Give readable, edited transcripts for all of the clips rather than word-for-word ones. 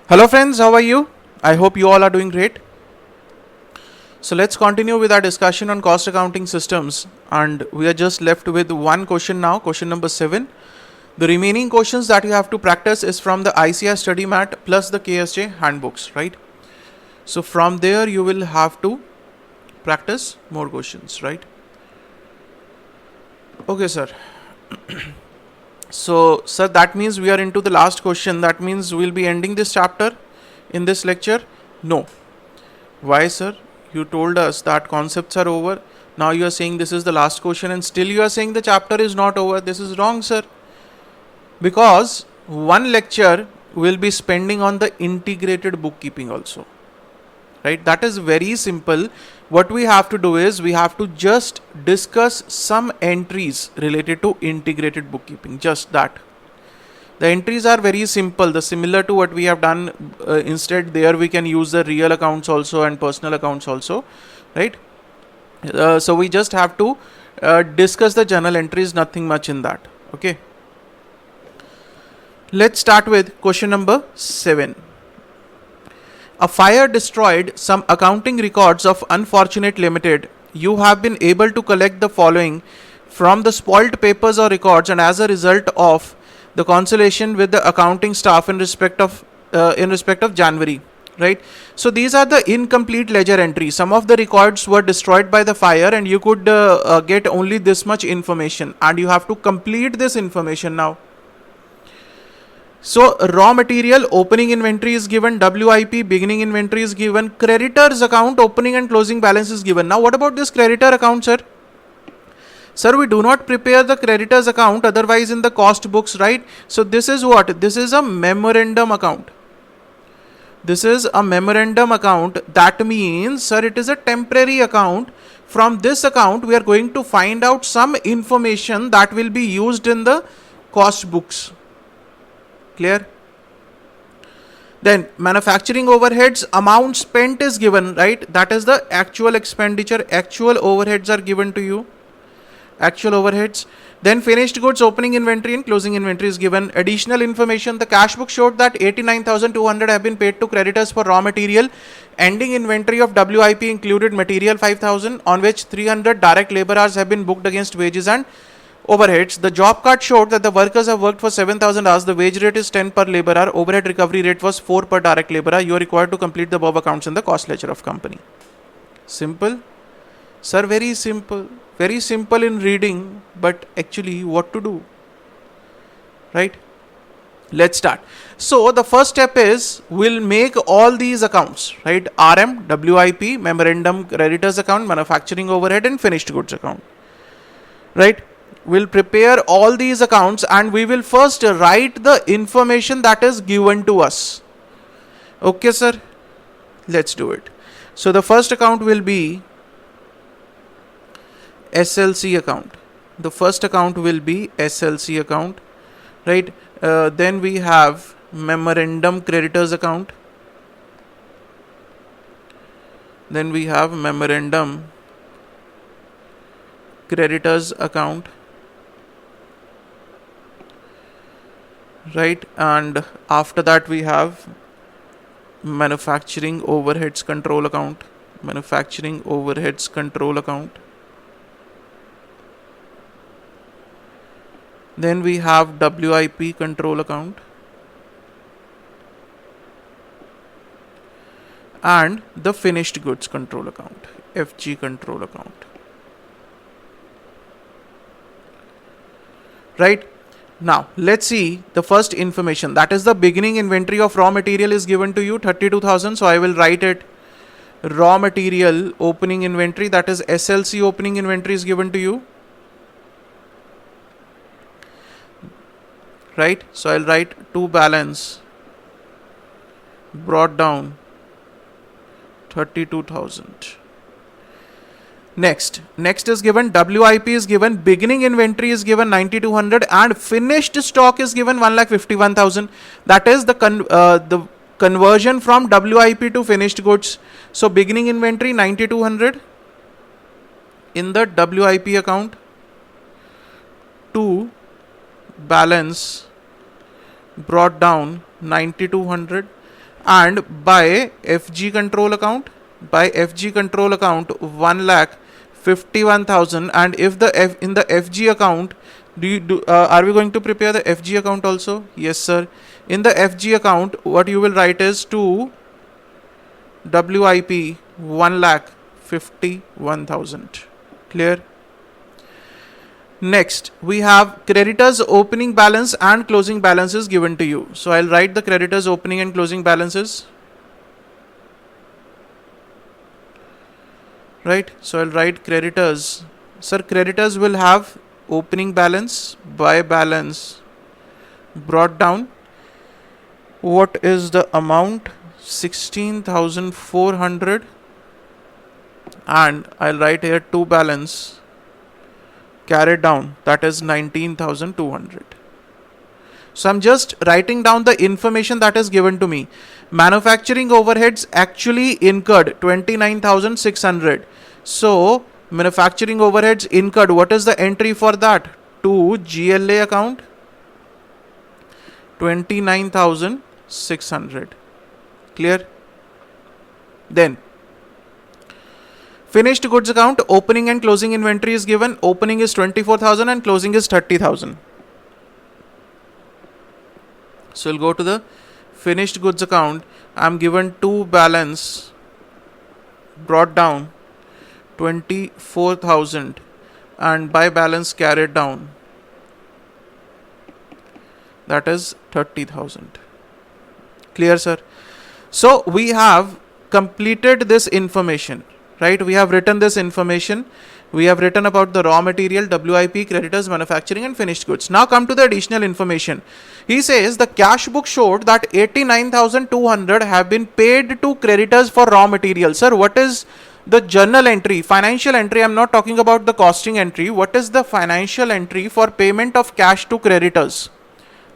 Hello friends, how are you? I hope you all are doing great. So let's continue with our discussion on cost accounting systems, and we are just left with one question now, question number 7. The remaining questions that you have to practice is from the ICI study mat plus the KSJ handbooks, right? So from there you will have to practice more questions, right? Okay, sir. So, sir, that means we are into the last question. That means we'll be ending this chapter in this lecture? No. Why, sir? You told us that concepts are over. Now you are saying this is the last question, and still you are saying the chapter is not over. This is wrong, sir. Because one lecture will be spending on the integrated bookkeeping also. Right? That is very simple. What we have to do is we have to just discuss some entries related to integrated bookkeeping. Just that. The entries are very simple, the similar to what we have done. Instead there we can use the real accounts also and personal accounts also, right? So we just have to discuss the journal entries, nothing much in that. Okay, let's start with question number 7. A fire destroyed some accounting records of Unfortunate Limited. You have been able to collect the following from the spoiled papers or records, and as a result of the consultation with the accounting staff in respect of January, right? So these are the incomplete ledger entries. Some of the records were destroyed by the fire, and you could get only this much information, and you have to complete this information now. So raw material opening inventory is given, WIP beginning inventory is given, creditors account opening and closing balance is given. Now what about this creditor account, sir? Sir, we do not prepare the creditors account otherwise in the cost books, right? So this is what? This is a memorandum account. This is a memorandum account. That means, sir, it is a temporary account. From this account, we are going to find out some information that will be used in the cost books. Clear? Then manufacturing overheads, amount spent is given, right? That is the actual expenditure. Actual overheads are given to you. Actual overheads. Then finished goods opening inventory and closing inventory is given. Additional information, the cash book showed that 89,200 have been paid to creditors for raw material. Ending inventory of WIP included material 5,000, on which 300 direct labor hours have been booked against wages and overheads. The job card showed that the workers have worked for 7,000 hours. The wage rate is 10 per labor hour. Overhead recovery rate was 4 per direct labor hour. You are required to complete the above accounts in the cost ledger of company. Simple? Sir, very simple. Very simple in reading, but actually what to do? Right? Let's start. So the first step is we'll make all these accounts, right? RM, WIP, memorandum creditors account, manufacturing overhead and finished goods account. Right? We'll prepare all these accounts and we will first write the information that is given to us. Okay, sir? Let's do it. So the first account will be SLC account. The first account will be SLC account, right? Then we have memorandum creditors account. Then we have memorandum creditors account, right? And after that we have manufacturing overheads control account. Manufacturing overheads control account. Then we have WIP control account and the finished goods control account, FG control account. Right? Now, let's see the first information. That is the beginning inventory of raw material is given to you, 32,000. So I will write it. Raw material opening inventory, that is SLC opening inventory is given to you. Right? So I'll write to balance brought down 32,000. Next is given WIP is given, beginning inventory is given 9,200 and finished stock is given 1,51,000. That is the conversion from WIP to finished goods. So beginning inventory 9,200 in the WIP account to balance brought down 9,200 and by FG control account, 1,51,000. And if in the FG account, are we going to prepare the FG account also? Yes sir. In the FG account, what you will write is to WIP 1,51,000. Clear? Next, we have creditors opening balance and closing balances given to you. So I'll write the creditors opening and closing balances. Right? So I'll write creditors. Sir, creditors will have opening balance by balance brought down. What is the amount? 16,400. And I'll write here to balance carried down, that is 19,200. So I'm just writing down the information that is given to me. Manufacturing overheads actually incurred 29,600. So manufacturing overheads incurred, what is the entry for that? To GLA account 29,600. Clear? Then finished goods account, opening and closing inventory is given. Opening is 24,000 and closing is 30,000. So we'll go to the finished goods account. I'm given to balance brought down 24,000 and by balance carried down, that is 30,000. Clear sir? So we have completed this information. Right, we have written this information. We have written about the raw material, WIP, creditors, manufacturing and finished goods. Now come to the additional information. He says the cash book showed that 89,200 have been paid to creditors for raw material. Sir, what is the journal entry, financial entry? I'm not talking about the costing entry. What is the financial entry for payment of cash to creditors?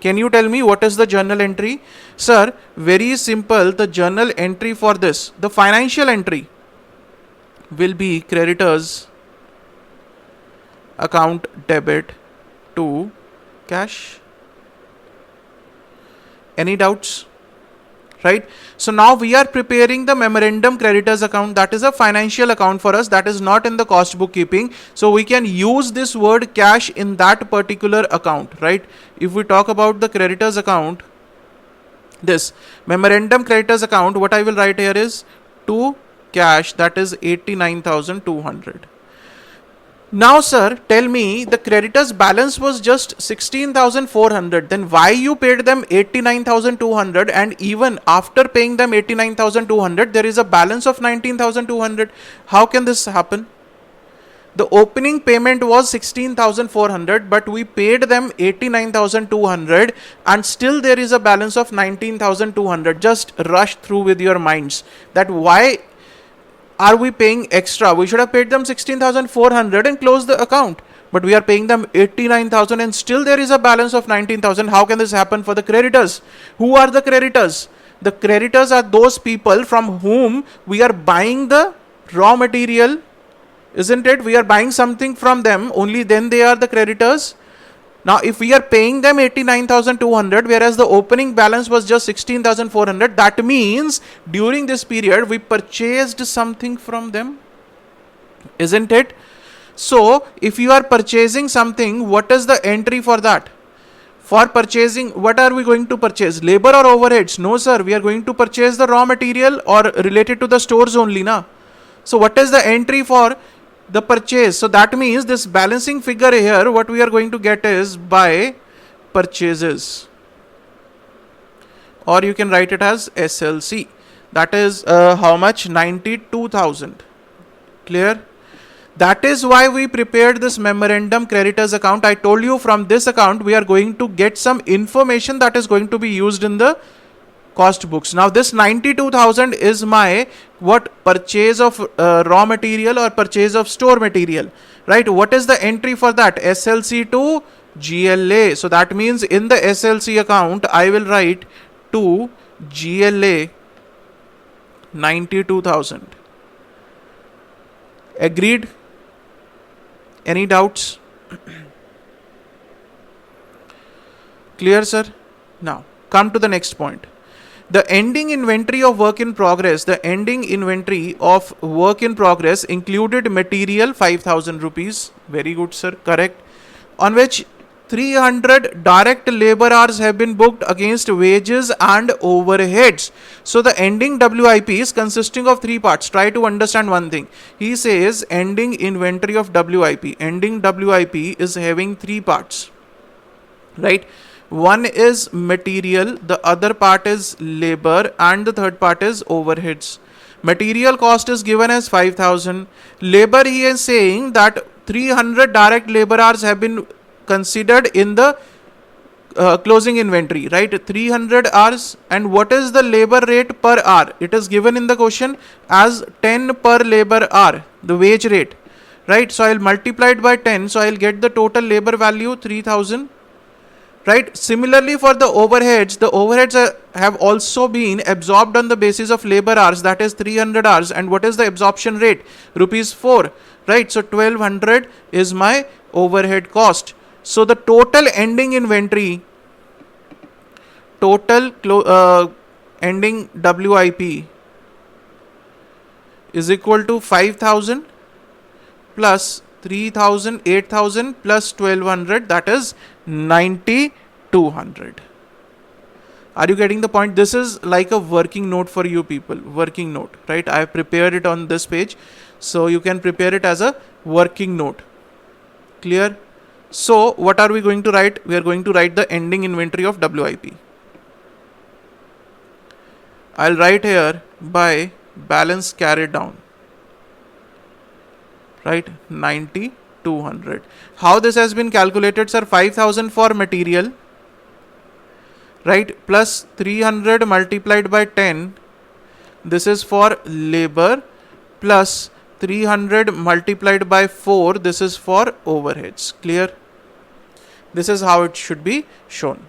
Can you tell me what is the journal entry? Sir, very simple. The journal entry for this, the financial entry, will be creditors account debit to cash. Any doubts? Right? So now we are preparing the memorandum creditors account. That is a financial account for us. That is not in the cost bookkeeping. So we can use this word cash in that particular account. Right? If we talk about the creditors account, this memorandum creditors account, what I will write here is to cash, that is 89,200. Now sir, tell me the creditors balance was just 16,400. Then why you paid them 89,200 and even after paying them 89,200 there is a balance of 19,200? How can this happen? The opening payment was 16,400 but we paid them 89,200 and still there is a balance of 19,200. Just rush through with your minds that why are we paying extra? We should have paid them 16,400 and closed the account. But we are paying them 89,000 and still there is a balance of 19,000. How can this happen for the creditors? Who are the creditors? The creditors are those people from whom we are buying the raw material. Isn't it? We are buying something from them. Only then they are the creditors. Now, if we are paying them 89,200, whereas the opening balance was just 16,400, that means during this period, we purchased something from them. Isn't it? So, if you are purchasing something, what is the entry for that? For purchasing, what are we going to purchase? Labor or overheads? No, sir. We are going to purchase the raw material or related to the stores only, na? So, what is the entry for the purchase? So that means this balancing figure here, what we are going to get is by purchases, or you can write it as SLC. That is how much? 92,000. Clear? That is why we prepared this memorandum creditors account. I told you from this account we are going to get some information that is going to be used in the cost books. Now this 92,000 is my what? Purchase of raw material or purchase of store material, right? What is the entry for that? SLC to GLA. So that means in the SLC account I will write to GLA 92,000. Agreed? Any doubts? Clear, sir? Now come to the next point. The ending inventory of work in progress, the ending inventory of work in progress included material 5,000 rupees. Very good, sir. Correct. On which 300 direct labor hours have been booked against wages and overheads. So the ending WIP is consisting of three parts. Try to understand one thing. He says ending inventory of WIP. Ending WIP is having three parts. Right? One is material, the other part is labor, and the third part is overheads. Material cost is given as 5,000. Labor, he is saying that 300 direct labor hours have been considered in the closing inventory, right? 300 hours. And what is the labor rate per hour? It is given in the question as 10 per labor hour, the wage rate, right? So I'll multiply it by 10. So I'll get the total labor value 3,000. Right. Similarly, for the overheads have also been absorbed on the basis of labor hours, that is 300 hours. And what is the absorption rate? Rupees 4. Right. So 1200 is my overhead cost. So the total ending inventory, ending WIP is equal to 5,000 plus 3,000, 8,000 plus 1200, that is 9,200. Are you getting the point? This is like a working note for you people. Working note, right? I have prepared it on this page. So you can prepare it as a working note. Clear? So what are we going to write? We are going to write the ending inventory of WIP. I'll write here by balance carried down. Right, 9,200. How this has been calculated, sir? 5,000 for material, right, plus 300 multiplied by 10. This is for labor, plus 300 multiplied by 4. This is for overheads. Clear? This is how it should be shown.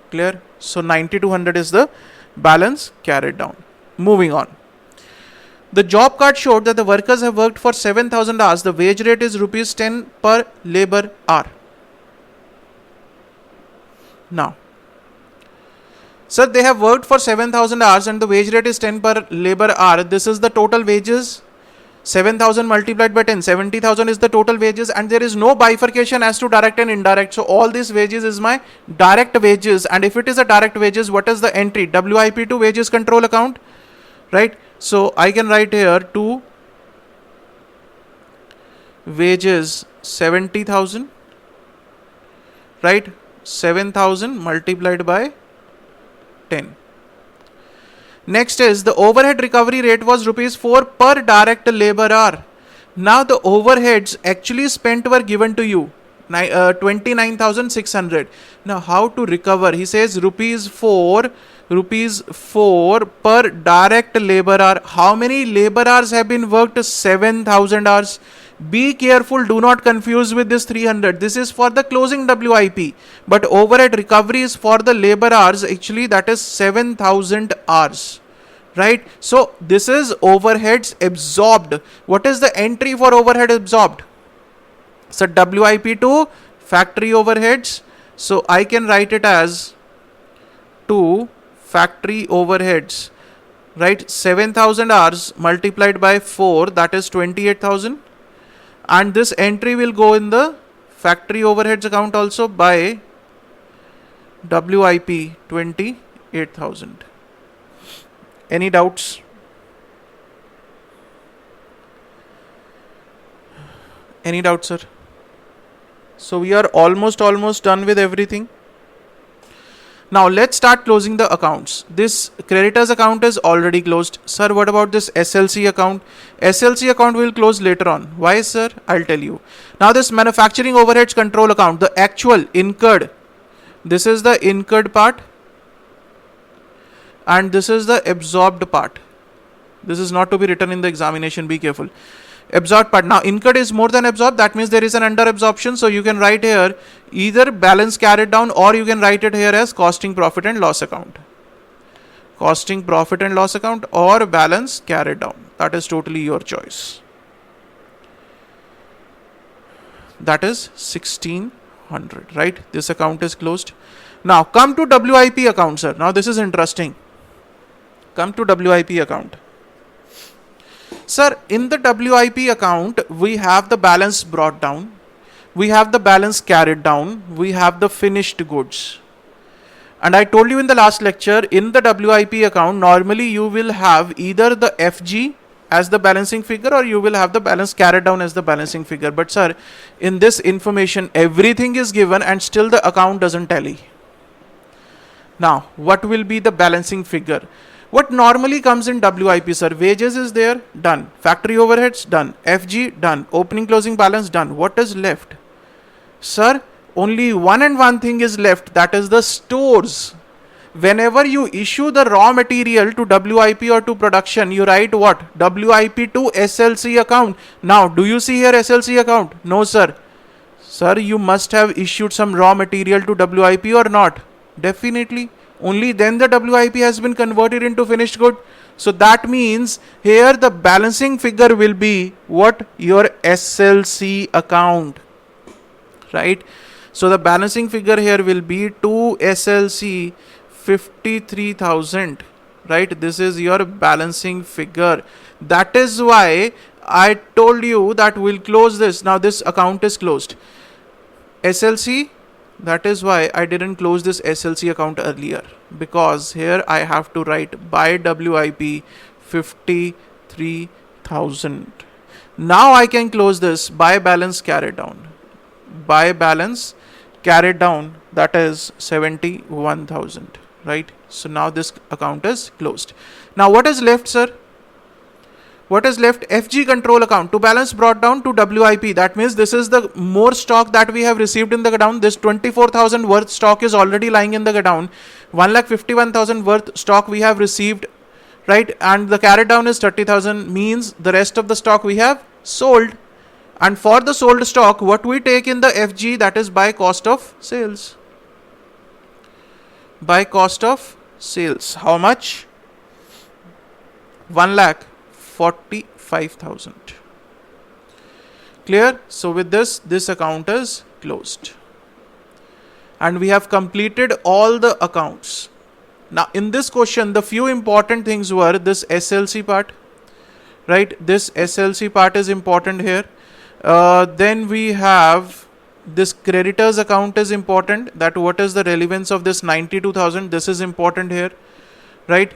Clear? So 9,200 is the balance carried down. Moving on. The job card showed that the workers have worked for 7,000 hours. The wage rate is rupees 10 per labor hour. Now, sir, they have worked for 7,000 hours and the wage rate is 10 per labor hour. This is the total wages. 7,000 multiplied by 10, 70,000 is the total wages, and there is no bifurcation as to direct and indirect. So all these wages is my direct wages. And if it is a direct wages, what is the entry? WIP to wages control account, right? So I can write here to wages 70,000, right? 7,000 multiplied by 10. Next is the overhead recovery rate was rupees 4 per direct labor hour. Now the overheads actually spent were given to you 29,600. Now how to recover? He says rupees 4 per direct labor hour. How many labor hours have been worked? 7,000 hours. Be careful, do not confuse with this 300. This is for the closing WIP, but overhead recovery is for the labor hours. Actually, that is 7,000 hours, right? So this is overheads absorbed. What is the entry for overhead absorbed? So WIP to factory overheads. So I can write it as to factory overheads, right? 7,000 hours multiplied by 4, that is 28,000. And this entry will go in the factory overheads account also by WIP 28,000. Any doubts? Any doubts, sir? So we are almost done with everything. Now let's start closing the accounts. This creditors account is already closed. Sir, what about this SLC account? SLC account will close later on. Why, sir? I'll tell you. Now this manufacturing overheads control account, the actual incurred. This is the incurred part. And this is the absorbed part. This is not to be written in the examination. Be careful. Absorbed part. Now incurred is more than absorbed. That means there is an under absorption. So you can write here either balance carried down, or you can write it here as costing profit and loss account. Costing profit and loss account or balance carried down. That is totally your choice. That is 1,600, right? This account is closed. Now come to WIP account, sir. Now this is interesting. Come to WIP account. Sir, in the WIP account, we have the balance brought down, we have the balance carried down, we have the finished goods. And I told you in the last lecture, in the WIP account, normally you will have either the FG as the balancing figure or you will have the balance carried down as the balancing figure. But sir, in this information, everything is given and still the account doesn't tally. Now, what will be the balancing figure? What normally comes in WIP, sir? Wages is there, done. Factory overheads, done. FG, done. Opening closing balance, done. What is left? Sir, only one thing is left, that is the stores. Whenever you issue the raw material to WIP or to production, you write what? WIP to SLC account. Now, do you see here SLC account? No, sir. Sir, you must have issued some raw material to WIP or not? Definitely. Only then the WIP has been converted into finished good. So that means here the balancing figure will be what? Your SLC account. Right? So the balancing figure here will be to SLC 53,000. Right? This is your balancing figure. That is why I told you that we'll close this. Now this account is closed. SLC, that is why I didn't close this SLC account earlier, because here I have to write by WIP 53,000. Now I can close this by balance carried down. By balance carried down, that is 71,000, right? So now this account is closed. Now what is left, sir? What is left? FG control account, to balance brought down to WIP. That means this is the more stock that we have received in the godown. This 24,000 worth stock is already lying in the godown. 1,51,000 worth stock we have received, right? And the carried down is 30,000, means the rest of the stock we have sold. And for the sold stock, what we take in the FG, that is by cost of sales. By cost of sales. How much? 1,45,000. Clear? So with this account is closed. And we have completed all the accounts. Now in this question, the few important things were this SLC part, right? This SLC part is important here. Then we have this creditors account is important, that what is the relevance of this 92,000, this is important here, right?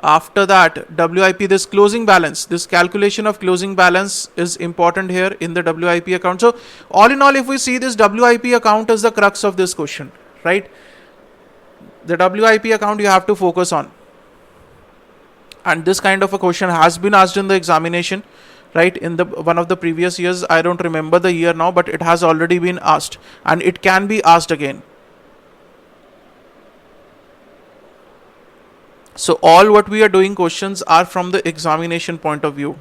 After that, WIP, this closing balance, this calculation of closing balance is important here in the WIP account. So all in all, if we see, this WIP account is the crux of this question, right? The WIP account you have to focus on. And this kind of a question has been asked in the examination, right? In the one of the previous years, I don't remember the year now, but it has already been asked and it can be asked again. So all what we are doing questions are from the examination point of view.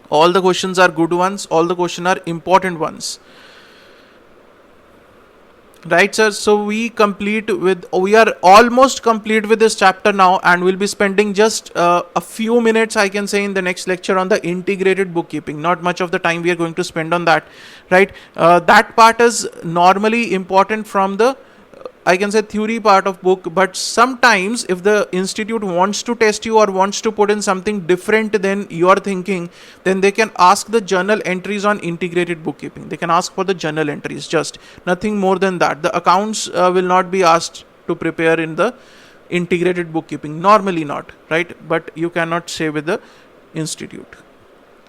All the questions are good ones, all the questions are important ones. Right, sir? So we are almost complete with this chapter now, and we'll be spending just a few minutes, I can say, in the next lecture on the integrated bookkeeping. Not much of the time we are going to spend on that, right? That part is normally important from the I can say theory part of book, but sometimes if the institute wants to test you or wants to put in something different than your thinking, then they can ask the journal entries on integrated bookkeeping. They can ask for the journal entries, just nothing more than that. The accounts will not be asked to prepare in the integrated bookkeeping, normally not, right? But you cannot say with the institute,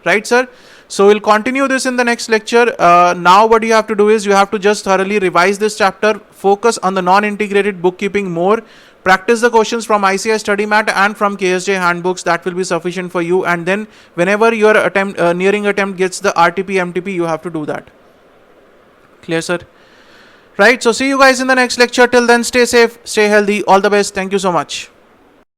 right, sir? So we'll continue this in the next lecture. Now what you have to do is you have to just thoroughly revise this chapter, focus on the non-integrated bookkeeping more, practice the questions from ICI study mat and from KSJ handbooks. That will be sufficient for you. And then whenever your nearing attempt gets the RTP, MTP, you have to do that. Clear, sir? Right. So see you guys in the next lecture. Till then, stay safe, stay healthy. All the best. Thank you so much.